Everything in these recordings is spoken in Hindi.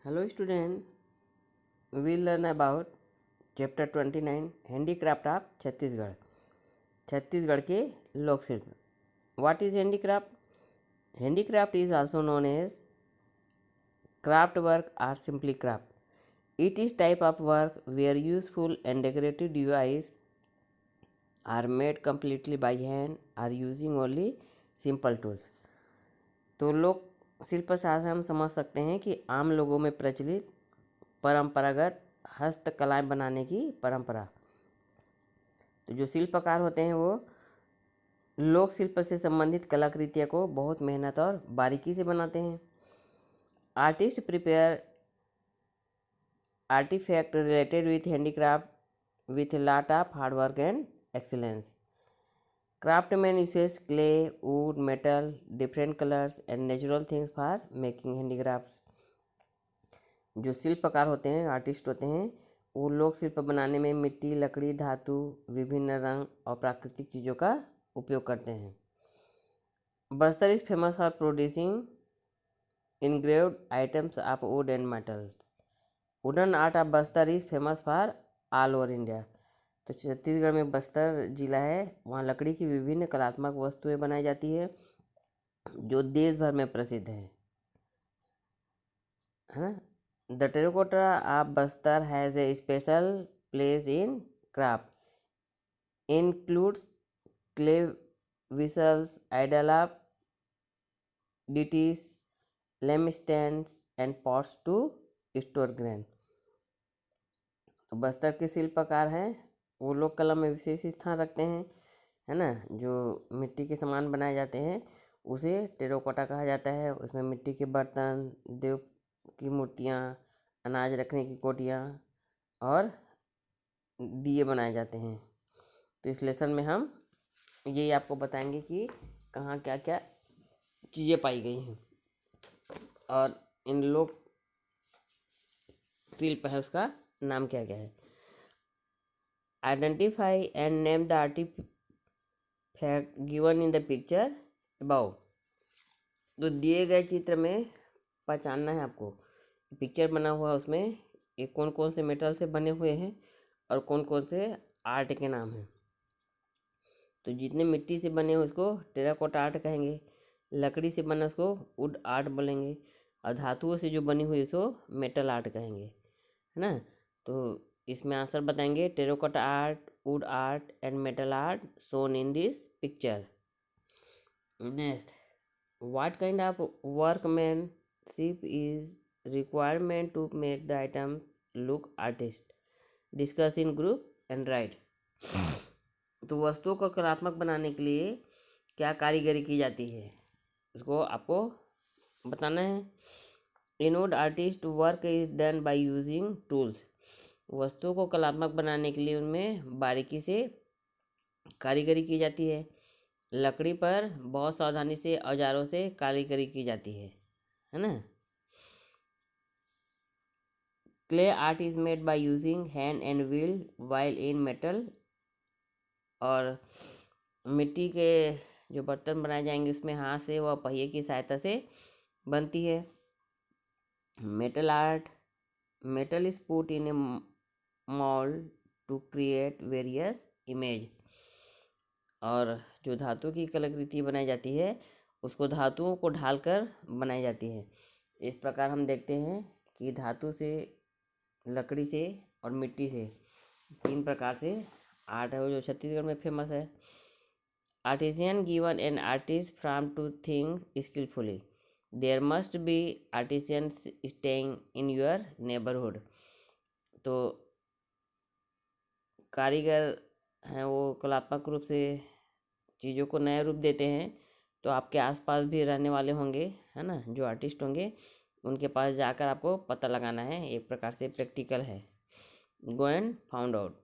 Hello student, we will learn about chapter 29 handicraft of Chhattisgarh. Chhattisgarh के लोक शिल्प। What is handicraft? Handicraft is also known as craft work or simply craft. It is type of work where useful and decorative devices are made completely by hand or using only simple tools. तो लोक शिल्प शास्त्र हम समझ सकते हैं कि आम लोगों में प्रचलित परंपरागत हस्तकलाएं बनाने की परंपरा। तो जो शिल्पकार होते हैं वो लोक शिल्प से संबंधित कलाकृतियों को बहुत मेहनत और बारीकी से बनाते हैं। Artist prepare artifact related with handicraft with lot of hard work and excellence. Craftsman uses clay, wood, metal, different colours and natural things for making handicrafts. जो शिल्पकार होते हैं, आर्टिस्ट होते हैं, वो लोक शिल्प बनाने में मिट्टी, लकड़ी, धातु, विभिन्न रंग और प्राकृतिक चीज़ों का उपयोग करते हैं। Bastar is famous for producing engraved items of wood and metals. Wooden art of Bastar is famous for all over India. तो छत्तीसगढ़ में बस्तर जिला है, वहाँ लकड़ी की विभिन्न कलात्मक वस्तुएं बनाई जाती है जो देश भर में प्रसिद्ध है ना। The terracotta of Bastar has a special place in craft, includes clay vessels, idol of deities, lampstands and pots to store grain। तो बस्तर के शिल्पकार हैं, वो लोग कला में विशेष स्थान रखते हैं, है ना। जो मिट्टी के सामान बनाए जाते हैं उसे टेराकोटा कहा जाता है। उसमें मिट्टी के बर्तन, देव की मूर्तियाँ, अनाज रखने की कोटियाँ और दिए बनाए जाते हैं। तो इस लेसन में हम यही आपको बताएंगे कि कहाँ क्या क्या चीज़ें पाई गई हैं और इन लोक शिल्प है उसका नाम क्या क्या है। Identify and name the artifact given in the picture above. तो दिए गए चित्र में पहचानना है आपको, पिक्चर बना हुआ है उसमें ये कौन कौन से मेटल से बने हुए हैं और कौन कौन से आर्ट के नाम हैं। तो जितने मिट्टी से बने हैं उसको टेराकोटा आर्ट कहेंगे, लकड़ी से बना उसको वुड आर्ट बोलेंगे और धातुओं से जो बनी हुई उसको मेटल आर्ट कहेंगे, है ना। तो इसमें आंसर बताएंगे terracotta art, wood art and metal art shown in this picture. Next, what kind of workmanship is requirement to make the item look artist, discuss in group and write. तो वस्तुओं को कलात्मक बनाने के लिए क्या कारीगरी की जाती है उसको आपको बताना है। In wood artist work is done by using tools. वस्तुओं को कलात्मक बनाने के लिए उनमें बारीकी से कारीगरी की जाती है। लकड़ी पर बहुत सावधानी से औजारों से कारीगरी की जाती है ना। Clay art is made by using hand and wheel while in metal. और मिट्टी के जो बर्तन बनाए जाएंगे उसमें हाथ से व पहिए की सहायता से बनती है। Metal art, metal is put in a mould to create various image. और जो धातु की कलाकृति बनाई जाती है उसको धातुओं को ढालकर बनाई जाती है। इस प्रकार हम देखते हैं कि धातु से, लकड़ी से और मिट्टी से तीन प्रकार से आर्ट है जो छत्तीसगढ़ में फेमस है। Artisan given an artist from to think skilfully, there must be artisans staying in your neighbourhood. तो कारीगर हैं वो कलात्मक रूप से चीज़ों को नया रूप देते हैं। तो आपके आसपास भी रहने वाले होंगे, है ना, जो आर्टिस्ट होंगे उनके पास जाकर आपको पता लगाना है। एक प्रकार से प्रैक्टिकल है। Go and found out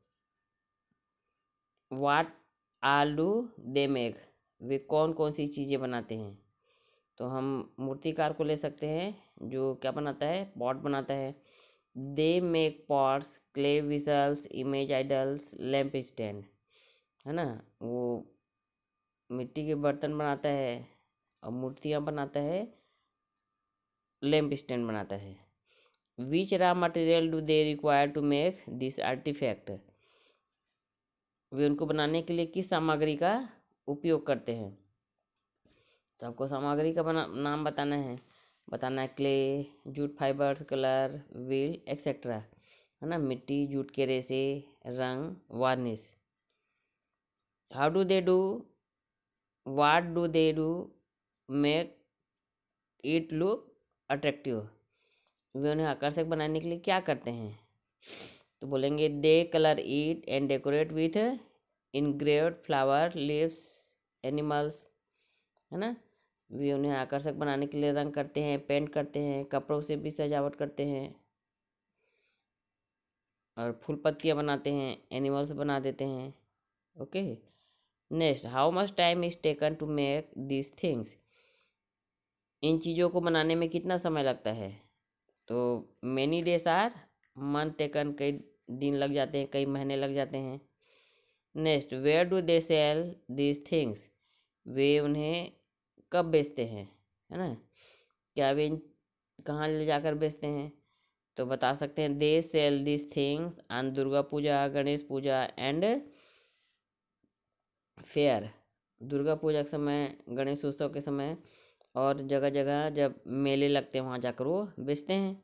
what all do they make. वे कौन कौन सी चीज़ें बनाते हैं। तो हम मूर्तिकार को ले सकते हैं जो क्या बनाता है, पॉट बनाता है। They make pots, clay whistles, image idols, lamp stand, है ना। वो मिट्टी के बर्तन बनाता है और मूर्तियाँ बनाता है, लैम्प स्टैंड बनाता है। Which raw material do they require to make this artifact, वे उनको बनाने के लिए किस सामग्री का उपयोग करते हैं। तो आपको सामग्री का नाम बताना है clay, jute fibres, colour, wheel etcetera, है ना, मिट्टी, जूट के रेसे, रंग, varnish. How do they do, what do they do make it look attractive, वे उन्हें आकर्षक बनाने के लिए क्या करते हैं। तो बोलेंगे they colour it and decorate with engraved flower, leaves, animals, है ना। वे उन्हें आकर्षक बनाने के लिए रंग करते हैं, पेंट करते हैं, कपड़ों से भी सजावट करते हैं और फूल पत्तियाँ बनाते हैं, एनिमल्स बना देते हैं। Okay, next, how much time is taken to make this things, इन चीज़ों को बनाने में कितना समय लगता है। तो many days or month taken, कई दिन लग जाते हैं, कई महीने लग जाते हैं। Next, where do they sell this things, वे उन्हें कब बेचते हैं, है ना, क्या वे कहाँ ले जाकर बेचते हैं। तो बता सकते हैं they sell this things on Durga Puja, Ganesh Puja and fair, Durga Puja के समय, गणेश उत्सव के समय और जगह जगह जब मेले लगते हैं वहाँ जाकर वो बेचते हैं।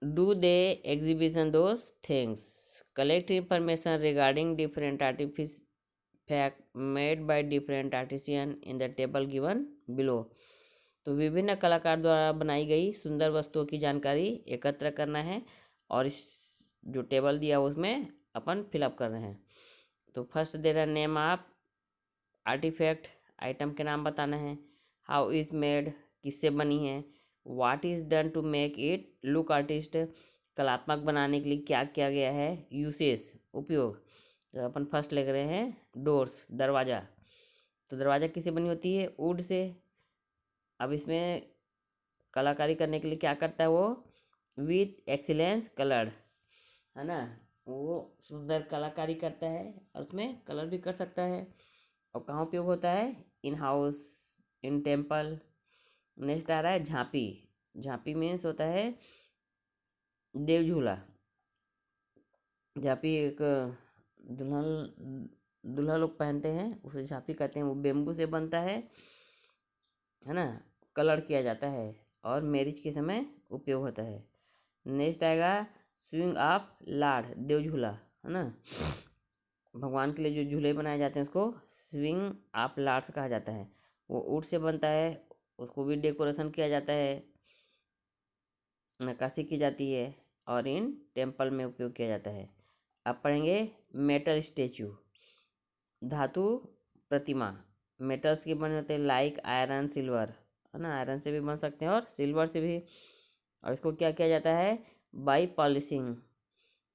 Do they exhibition those things, collect information regarding different artifact made by different artisan in the table given below. तो विभिन्न कलाकार द्वारा बनाई गई सुंदर वस्तुओं की जानकारी एकत्र करना है और इस जो टेबल दिया उसमें अपन फिलअप कर रहे हैं। तो फर्स्ट दे रहा नेम ऑफ आर्टिफैक्ट, आइटम के नाम बताना है। हाउ इज़ मेड, किससे बनी है। What is done to make it look artist, कलात्मक बनाने के लिए क्या किया गया है। यूसेस, उपयोग, तो अपन फर्स्ट लिख रहे हैं डोर्स, दरवाज़ा। तो दरवाज़ा किससे बनी होती है, वुड से। अब इसमें कलाकारी करने के लिए क्या करता है वो, विथ एक्सीलेंस कलर, है ना, वो सुंदर कलाकारी करता है और उसमें कलर भी कर सकता है। और कहाँ उपयोग होता है, in house, in temple. Next आ रहा है झांपी, झांपी मीन्स होता है देव झूला। झांपी एक दूल्हा लोग पहनते हैं, उसे झांपी कहते हैं। वो बेम्बू से बनता है ना, कलर किया जाता है और मैरिज के समय उपयोग होता है। नेक्स्ट आएगा स्विंग ऑफ लाड, देव झूला, है ना, भगवान के लिए जो झूले बनाए जाते हैं उसको स्विंग ऑफ लाड्स कहा जाता है। वो ऊँट से बनता है, उसको भी डेकोरेशन किया जाता है, नक्काशी की जाती है और इन टेम्पल में उपयोग किया जाता है। अब पढ़ेंगे मेटल स्टेचू, धातु प्रतिमा, मेटल्स के बने होते हैं लाइक आयरन, सिल्वर, है ना, आयरन से भी बन सकते हैं और सिल्वर से भी। और इसको क्या किया जाता है, बाई पॉलिशिंग,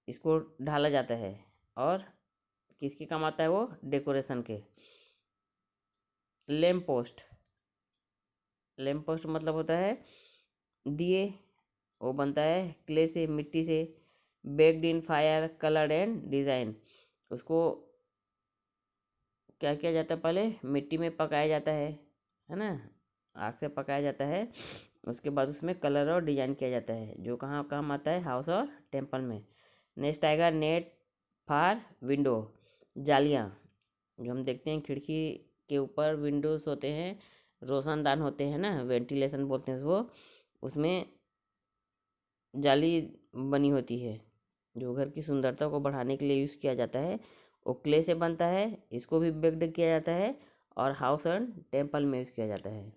इसको ढाला जाता है और किसके काम आता है वो, डेकोरेशन के। लैम्प पोस्ट, लैम्प पोस्ट मतलब होता है दिए, वो बनता है क्ले से, मिट्टी से। Baked in fire, coloured and design, उसको क्या किया जाता है, पहले मिट्टी में पकाया जाता है ना, आग से पकाया जाता है, उसके बाद उसमें कलर और डिजाइन किया जाता है, जो कहाँ काम आता है, हाउस और टेम्पल में। नेक्स्ट आएगा नेट फॉर विंडो, जालियाँ, जो हम देखते हैं खिड़की के ऊपर विंडोज होते हैं, रोशनदान होते हैं ना, वेंटिलेशन बोलते हैं वो, उसमें जाली बनी होती है जो घर की सुंदरता को बढ़ाने के लिए यूज़ किया जाता है। वो क्ले से बनता है, इसको भी बेक्ड किया जाता है और हाउस एंड टेम्पल में यूज़ किया जाता है।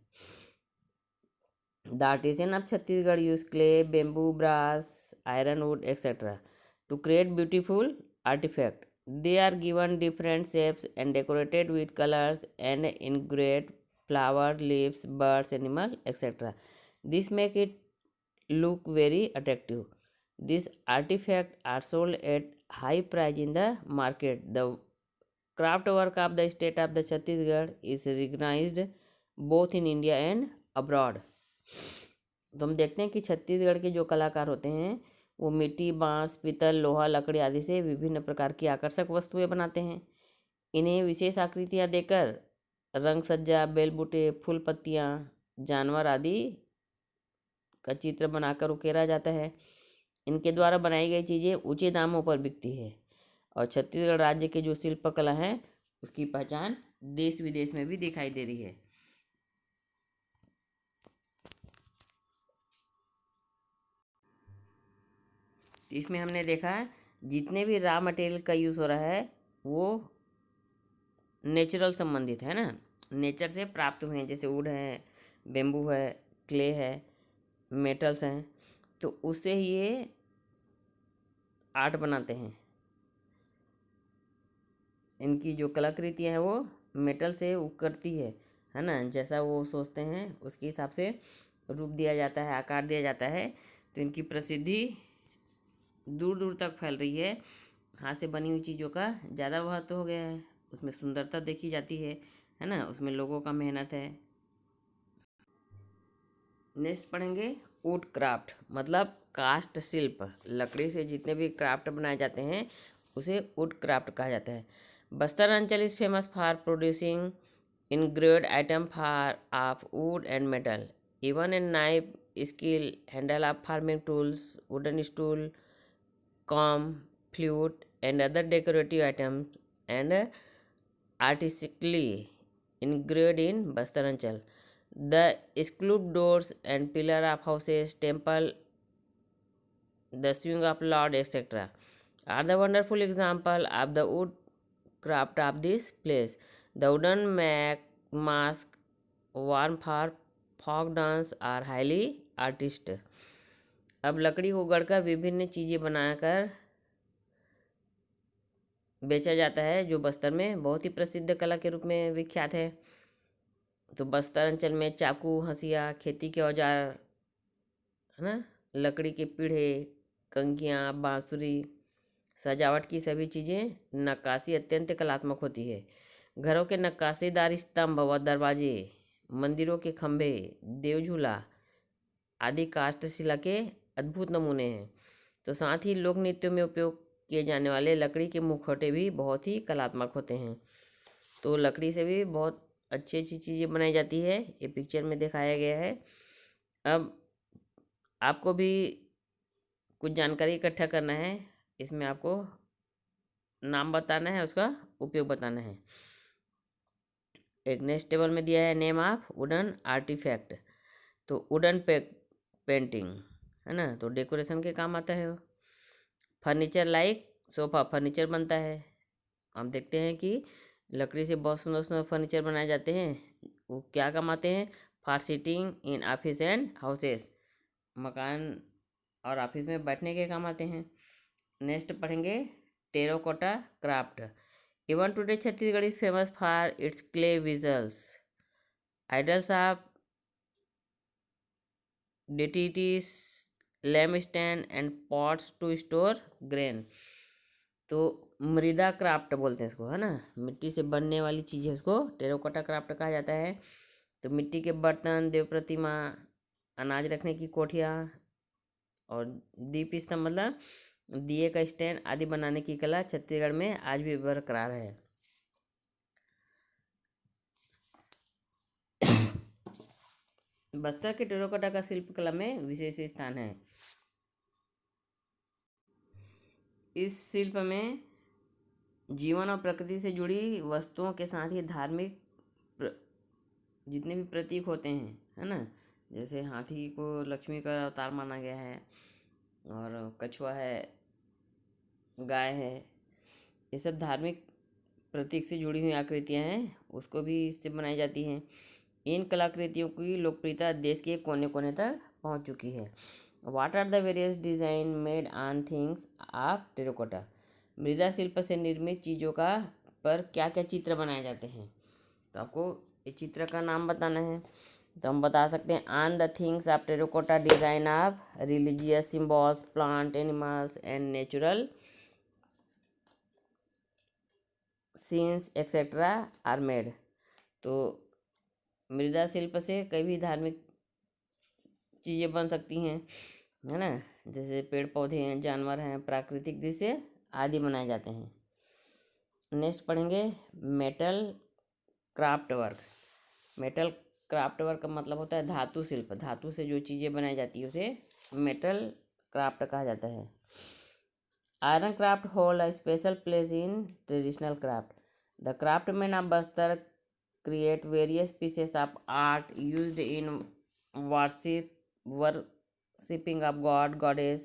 The artisan of Chhattisgarh use clay, bamboo, brass, iron wood etcetera to create beautiful artifact. They are given different shapes and decorated with colors and engraved flower, leaves, birds, animal, etc. This make it look very attractive. These artifacts are sold at high price in the market. The craft work of the state of the Chhattisgarh is recognized both in India and abroad. तो हम देखते हैं कि छत्तीसगढ़ के जो कलाकार होते हैं वो मिट्टी, बांस, पीतल, लोहा, लकड़ी आदि से विभिन्न प्रकार की आकर्षक वस्तुएं बनाते हैं। इन्हें विशेष आकृतियां देकर रंग सज्जा, बेल बूटे, फूल पत्तियां, जानवर आदि का चित्र बनाकर उकेरा जाता है। इनके द्वारा बनाई गई चीज़ें ऊंचे दामों पर बिकती है और छत्तीसगढ़ राज्य के जो शिल्पकला है उसकी पहचान देश विदेश में भी दिखाई दे रही है। तो इसमें हमने देखा जितने भी रॉ मटेरियल का यूज़ हो रहा है वो नेचुरल संबंधित है ना, नेचर से प्राप्त हुए हैं, जैसे वुड है, बेम्बू है, क्ले है, मेटल्स हैं, तो उससे ही ये आर्ट बनाते हैं। इनकी जो कलाकृतियाँ हैं वो मेटल से उकरती है ना, जैसा वो सोचते हैं उसके हिसाब से रूप दिया जाता है, आकार दिया जाता है। तो इनकी प्रसिद्धि दूर दूर तक फैल रही है। हाथ से बनी हुई चीज़ों का ज़्यादा महत्व हो गया है, उसमें सुंदरता देखी जाती है ना, उसमें लोगों का मेहनत है। नेक्स्ट पढ़ेंगे वुड क्राफ्ट, मतलब कास्ट शिल्प। लकड़ी से जितने भी क्राफ्ट बनाए जाते हैं उसे वुड क्राफ्ट कहा जाता है। बस्तर अंचल is famous for producing engraved item for of wood and metal, even a knife, skill, handle of farming tools, wooden stool, comb, flute, and other decorative items and artistically engraved in Bastar Anchal. The sculpted doors and pillar of houses, temple, the swing of lord, etc. are the wonderful example of the wood craft of this place. The wooden mask worn for folk dance are highly artist. अब लकड़ी को गढ़कर विभिन्न चीज़ें बनाकर बेचा जाता है, जो बस्तर में बहुत ही प्रसिद्ध कला के रूप में विख्यात है। तो बस्तर अंचल में चाकू, हंसिया, खेती के औजार है ना, लकड़ी के पीढ़े, कंघियाँ, बांसुरी, सजावट की सभी चीज़ें, नक्काशी अत्यंत कलात्मक होती है। घरों के नक्काशीदार स्तंभ व दरवाजे, मंदिरों के खंभे, देवझूला आदि काष्ठशिला के अद्भुत नमूने हैं। तो साथ ही लोक नृत्यों में उपयोग किए जाने वाले लकड़ी के मुखौटे भी बहुत ही कलात्मक होते हैं। तो लकड़ी से भी बहुत अच्छी अच्छी चीज़ें बनाई जाती है, ये पिक्चर में दिखाया गया है। अब आपको भी कुछ जानकारी इकट्ठा करना है, इसमें आपको नाम बताना है, उसका उपयोग बताना है। एक नेक्स्ट टेबल में दिया है नेम ऑफ वुडन आर्टिफैक्ट, तो वुडन पेंटिंग है ना, तो डेकोरेशन के काम आता है वो। फर्नीचर लाइक सोफ़ा, फर्नीचर बनता है। हम देखते हैं कि लकड़ी से बहुत सुंदर सुंदर फर्नीचर बनाए जाते हैं, वो क्या काम आते हैं? For sitting in office and houses, मकान और ऑफिस में बैठने के काम आते हैं। नेक्स्ट पढ़ेंगे terracotta craft. Even today Chhattisgarh is famous for its clay vessels, idols of deities, lamp stand and pots to store grain. तो मृदा क्राफ्ट बोलते हैं इसको, है ना, मिट्टी से बनने वाली चीज़ है, उसको टेराकोटा क्राफ्ट कहा जाता है। तो मिट्टी के बर्तन, देव प्रतिमा, अनाज रखने की कोठियाँ और दीप स्तंभ, मतलब दिए का स्टैंड आदि बनाने की कला छत्तीसगढ़ में आज भी बरकरार है। बस्तर के टेराकोटा का शिल्पकला में विशेष स्थान है। इस शिल्प में जीवन और प्रकृति से जुड़ी वस्तुओं के साथ ही धार्मिक जितने भी प्रतीक होते हैं, है ना, जैसे हाथी को लक्ष्मी का अवतार माना गया है, और कछुआ है, गाय है, ये सब धार्मिक प्रतीक से जुड़ी हुई आकृतियाँ हैं, उसको भी इससे बनाई जाती हैं। इन कलाकृतियों की लोकप्रियता देश के कोने कोने तक पहुंच चुकी है। What are the various design made on things of terracotta, मृदा शिल्प से निर्मित चीज़ों का पर क्या क्या चित्र बनाए जाते हैं। तो आपको इस चित्र का नाम बताना है। तो हम बता सकते हैं on the things of terracotta design of religious symbols, plant, animals and natural scenes etcetera are made. तो मृदा शिल्प से कई भी धार्मिक चीज़ें बन सकती हैं, है ना, जैसे पेड़ पौधे हैं, जानवर हैं, प्राकृतिक दृश्य आदि बनाए जाते हैं। नेक्स्ट पढ़ेंगे metal craft work. Metal craft work का मतलब होता है धातु शिल्प। धातु से जो चीज़ें बनाई जाती है उसे मेटल क्राफ्ट कहा जाता है। Iron craft hold a special place in traditional craft. The craftsman of Bastar create various pieces of art used in worshipping of god goddess.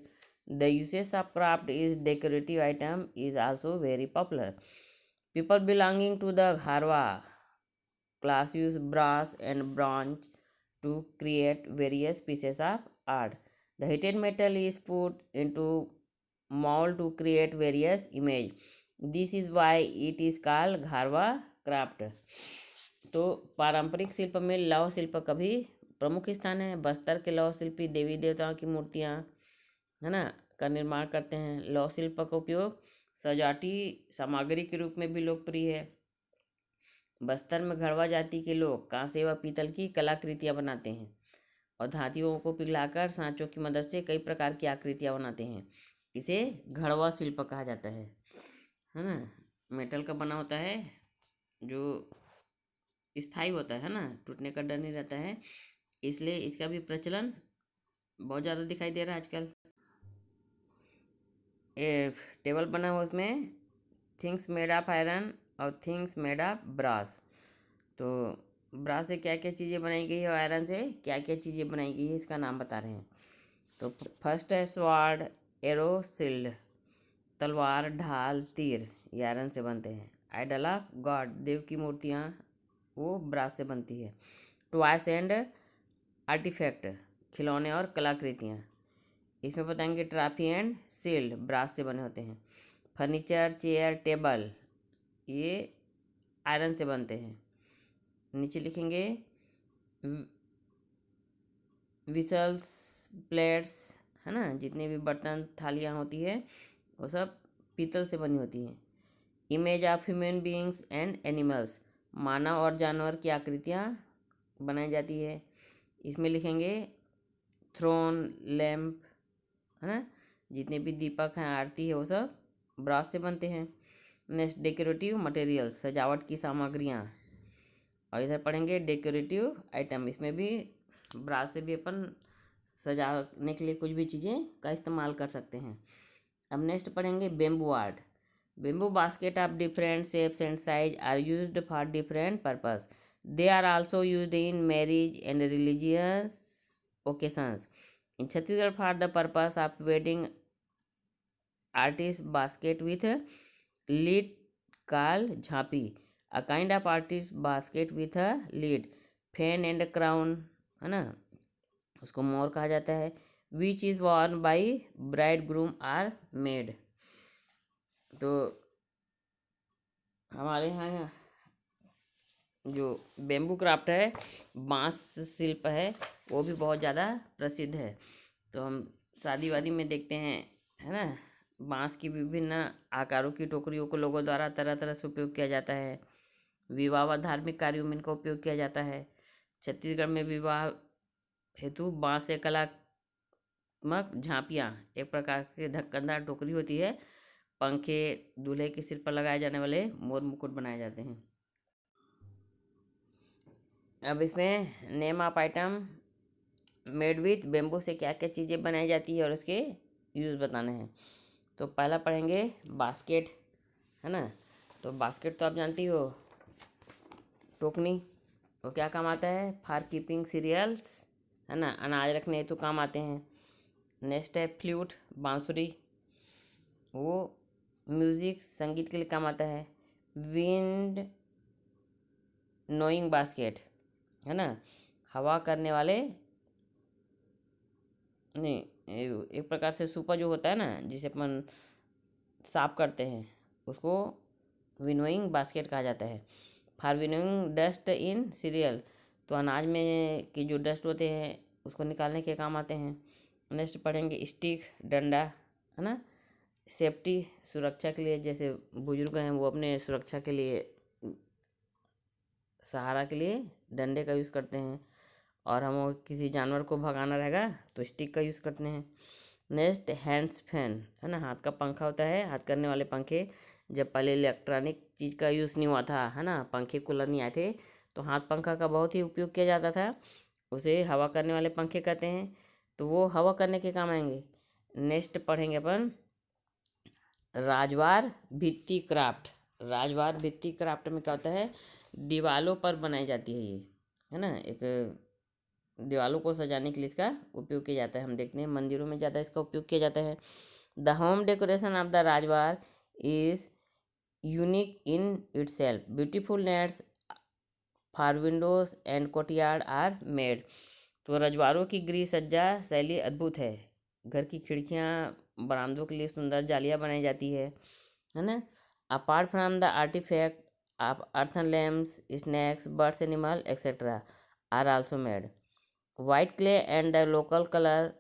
The usage of craft is decorative item is also very popular. People belonging to the Gharwa class use brass and bronze to create various pieces of art. The heated metal is put into mold to create various image. This is why it is called Gharwa craft. तो पारंपरिक शिल्प में लौह शिल्प का भी प्रमुख स्थान है। बस्तर के लौह शिल्पी देवी देवताओं की मूर्तियाँ है ना का निर्माण करते हैं। लौह शिल्प का उपयोग सजावटी सामग्री के रूप में भी लोकप्रिय है। बस्तर में घड़वा जाति के लोग कांसे व पीतल की कलाकृतियाँ बनाते हैं और धातुओं को पिघलाकर सांचों की मदद से कई प्रकार की आकृतियाँ बनाते हैं। इसे घड़वा शिल्प कहा जाता है ना। मेटल का बना होता है जो स्थायी होता है ना, टूटने का डर नहीं रहता है, इसलिए इसका भी प्रचलन बहुत ज़्यादा दिखाई दे रहा है आजकल। टेबल बना हुआ उसमें थिंग्स मेड ऑफ आयरन और थिंग्स मेड ऑफ ब्रास। तो ब्रास से क्या क्या चीज़ें बनाई गई है और आयरन से क्या क्या चीज़ें बनाई गई है इसका नाम बता रहे हैं। तो फर्स्ट है स्वॉर्ड, एरो, शिल्ड। तलवार, ढाल, तीर ये आयरन से बनते हैं। आइडल ऑफ गॉड, देव की मूर्तियाँ वो ब्रास से बनती है। टॉयस एंड आर्टिफैक्ट, खिलौने और कलाकृतियाँ इसमें बताएंगे। ट्रॉफी एंड शील्ड ब्रास से बने होते हैं। फर्नीचर, चेयर, टेबल ये आयरन से बनते हैं। नीचे लिखेंगे विसल्स, प्लेट्स है ना, जितने भी बर्तन थालियाँ होती है वो सब पीतल से बनी होती हैं। Image of human beings and animals, मानव और जानवर की आकृतियाँ बनाई जाती है। इसमें लिखेंगे थ्रोन, लैम्प है ना, जितने भी दीपक हैं, आरती है वो सब ब्रास से बनते हैं। नेक्स्ट डेकोरेटिव मटेरियल्स, सजावट की सामग्रियाँ। और इधर पढ़ेंगे डेकोरेटिव आइटम, इसमें भी ब्रास से भी अपन सजाने के लिए कुछ भी चीज़ें का इस्तेमाल कर सकते हैं। अब नेक्स्ट पढ़ेंगे bamboo art. Bamboo basket of different shapes and size are used for different purpose. They are also used in marriage and religious occasions. In Chhattisgarh, for the purpose of wedding, artist basket with lid called jhapi. A kind of artist basket with a lid, fan and crown है ना, उसको मोर कहा जाता है। Which is worn by bridegroom or maid. तो हमारे यहाँ जो बेम्बू क्राफ्ट है, बांस शिल्प है, वो भी बहुत ज़्यादा प्रसिद्ध है। तो हम शादी वादी में देखते हैं है ना, बांस की विभिन्न आकारों की टोकरियों को लोगों द्वारा तरह तरह से उपयोग किया जाता है। विवाह व धार्मिक कार्यों में इनका उपयोग किया जाता है। छत्तीसगढ़ में विवाह हेतु बांस से कलात्मक झांपियाँ, एक प्रकार की ढक्कनदार टोकरी होती है। पंखे, दूल्हे के सिर पर लगाए जाने वाले मोर मुकुट बनाए जाते हैं। अब इसमें name of item made with bamboo से क्या क्या चीज़ें बनाई जाती है और उसके यूज़ बताने हैं। तो पहला पढ़ेंगे बास्केट है ना। तो बास्केट तो आप जानती हो, टोकनी, तो क्या काम आता है? फॉर कीपिंग सीरियल्स है ना, अनाज रखने तो काम आते हैं। नेक्स्ट है फ्लूट, बांसुरी, वो म्यूज़िक संगीत के लिए काम आता है। विंड नोइंग बास्केट है ना, हवा करने वाले नहीं, एक प्रकार से सूपा जो होता है ना जिसे अपन साफ करते हैं उसको विनोइंग बास्केट कहा जाता है। For winnowing dust in serial, तो अनाज में की जो डस्ट होते हैं उसको निकालने के काम आते हैं। नेक्स्ट पढ़ेंगे स्टिक, डंडा है ना, सेफ्टी सुरक्षा के लिए, जैसे बुजुर्ग हैं वो अपने सुरक्षा के लिए, सहारा के लिए डंडे का यूज़ करते हैं। और हम किसी जानवर को भगाना रहेगा तो स्टिक का यूज़ करते हैं। नेक्स्ट हैंड्स फैन है ना, हाथ का पंखा होता है, हाथ करने वाले पंखे। जब पहले इलेक्ट्रॉनिक चीज़ का यूज़ नहीं हुआ था है ना, पंखे कूलर नहीं आए थे, तो हाथ पंखा का बहुत ही उपयोग किया जाता था, उसे हवा करने वाले पंखे कहते हैं, तो वो हवा करने के काम आएंगे। नेक्स्ट पढ़ेंगे अपन राजवार भित्ति क्राफ्ट। राजवार भित्ति क्राफ्ट में क्या होता है, दीवालों पर बनाई जाती है ये, है ना, एक दीवालों को सजाने के लिए इसका उपयोग किया जाता है। हम देखते हैं मंदिरों में ज़्यादा इसका उपयोग किया जाता है। The home decoration of the Rajwar is unique in itself. Beautiful nets for windows and courtyard are made. तो रजवाड़ों की गृह सज्जा शैली अद्भुत है। घर की खिड़कियाँ, बरामदों के लिए सुंदर जालियाँ बनाई जाती है ना। Apart from the artifact of earthen lamps, snacks, birds, animal etcetera are also made. White clay and the local color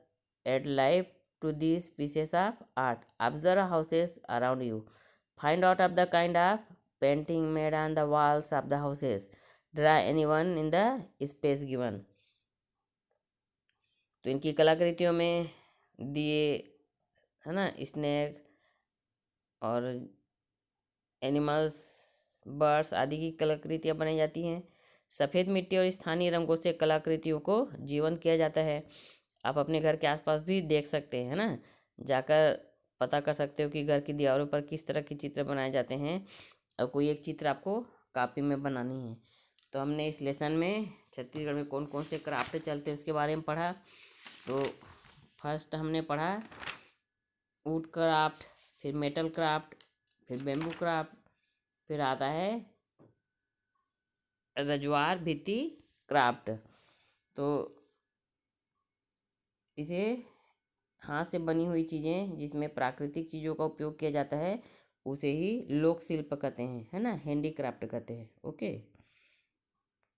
add life to these pieces of art. Observe houses around you. Find out of the kind of painting made on the walls of the houses. Draw anyone in the space given. तो इनकी कलाकृतियों में दिए, है ना, स्नेक और एनिमल्स, बर्ड्स आदि की कलाकृतियाँ बनाई जाती हैं। सफ़ेद मिट्टी और स्थानीय रंगों से कलाकृतियों को जीवंत किया जाता है। आप अपने घर के आसपास भी देख सकते हैं, है ना, जाकर पता कर सकते हो कि घर की दीवारों पर किस तरह के चित्र बनाए जाते हैं, और कोई एक चित्र आपको कापी में बनानी है। तो हमने इस लेसन में छत्तीसगढ़ में कौन कौन से क्राफ्ट चलते हैं उसके बारे में पढ़ा। तो फर्स्ट हमने पढ़ा वुड क्राफ्ट, फिर मेटल क्राफ्ट, फिर बेम्बू क्राफ्ट, फिर आता है रजवार भित्ति क्राफ्ट। तो इसे हाथ से बनी हुई चीज़ें जिसमें प्राकृतिक चीज़ों का उपयोग किया जाता है उसे ही लोक शिल्प कहते हैं, है ना, हैंडी क्राफ्ट कहते हैं। ओके।